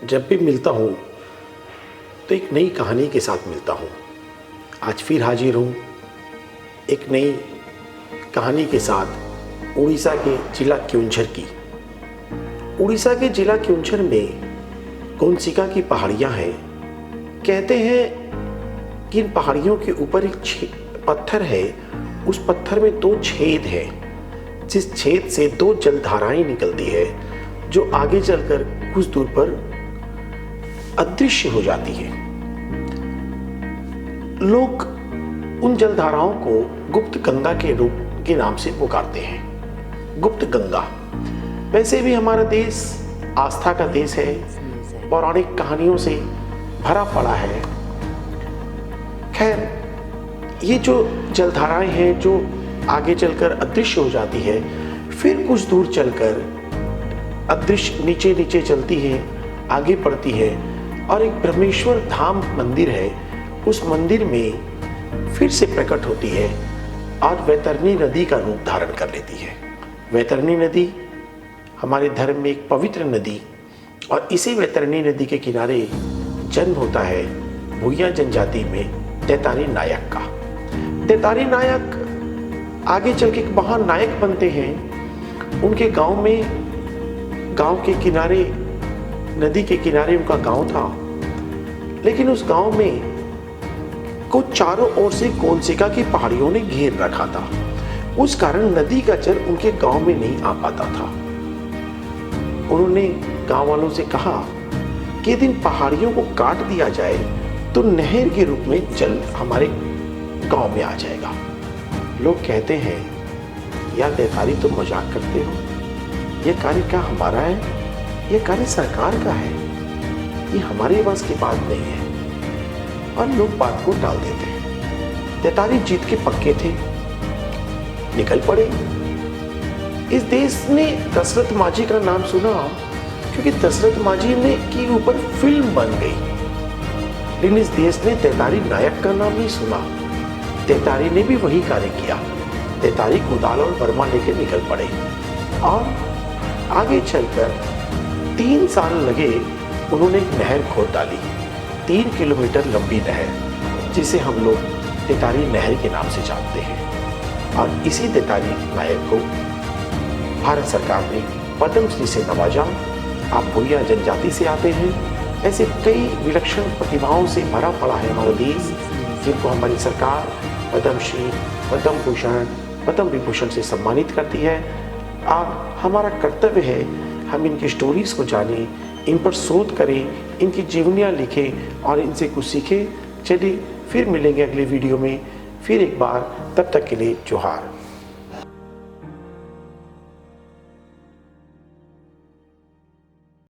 जब भी मिलता हूँ तो एक नई कहानी के साथ मिलता हूँ। आज फिर हाजिर हूँ एक नई कहानी के साथ उड़ीसा के जिला क्योंझर की। उड़ीसा के जिला क्योंझर में कोनसिका की पहाड़ियाँ हैं। कहते हैं कि इन पहाड़ियों के ऊपर एक पत्थर है, उस पत्थर में 2 छेद हैं, जिस छेद से 2 जलधाराएं निकलती है जो आगे चलकर कुछ दूर पर अदृश्य हो जाती है। लोग उन जलधाराओं को गुप्त गंगा के रूप के नाम से पुकारते हैं। गुप्त गंगा। वैसे भी हमारा देश आस्था का देश है, पौराणिक कहानियों से भरा पड़ा है। खैर, ये जो जलधाराएं हैं जो आगे चलकर अदृश्य हो जाती है, फिर कुछ दूर चलकर अदृश्य नीचे नीचे चलती है, आगे बढ़ती है और एक ब्रह्मेश्वर धाम मंदिर है। उस मंदिर में फिर से प्रकट होती है और वैतरणी नदी का रूप धारण कर लेती है। वैतरणी नदी हमारे धर्म में एक पवित्र नदी, और इसी वैतरणी नदी के किनारे जन्म होता है भूया जनजाति में दैतारी नायक का। दैतारी नायक आगे चल के एक महान नायक बनते हैं। उनके गांव में, गांव के किनारे, नदी के किनारे उनका गांव था, लेकिन उस गांव में को चारों ओर से कोनसिका की पहाड़ियों ने घेर रखा था। उस कारण नदी का जल उनके गांव में नहीं आ पाता था। उन्होंने गांव वालों से कहा कि यदि इन पहाड़ियों को काट दिया जाए तो नहर के रूप में जल हमारे गांव में आ जाएगा। लोग कहते हैं, यार दैतारी तुम मजाक करते हो, यह कार्य क्या हमारा है? यह कार्य सरकार का है, ये हमारे बस की बात नहीं है। और लोग बात को टाल देते हैं। दैतारी जीत के पक्के थे, निकल पड़े। इस देश ने दशरथ माझी का नाम सुना क्योंकि दशरथ माझी ने के ऊपर फिल्म बन गई, लेकिन इस देश ने दैतारी नायक का नाम नहीं सुना। दैतारी ने भी वही कार्य किया। दैतारी कुदाल और बर्मा लेकर निकल पड़े और आगे चलकर 3 साल लगे। उन्होंने एक नहर खोद डाली, 3 किलोमीटर लंबी नहर, जिसे हम लोग दैतारी नहर के नाम से जानते हैं। और इसी दैतारी नायक को भारत सरकार ने पद्म श्री से नवाजा। आप भूया जनजाति से आते हैं, ऐसे कई विलक्षण प्रतिभाओं से भरा पड़ा है हमारा देश, जिनको हमारी सरकार पद्म श्री, पद्म भूषण, पद्म विभूषण से सम्मानित करती है। और हमारा कर्तव्य है हम इनकी स्टोरीज को जानें, इन पर शोध करें, इनकी जीवनियाँ लिखें और इनसे कुछ सीखें। चलिए फिर मिलेंगे अगले वीडियो में, फिर एक बार। तब तक के लिए जोहार।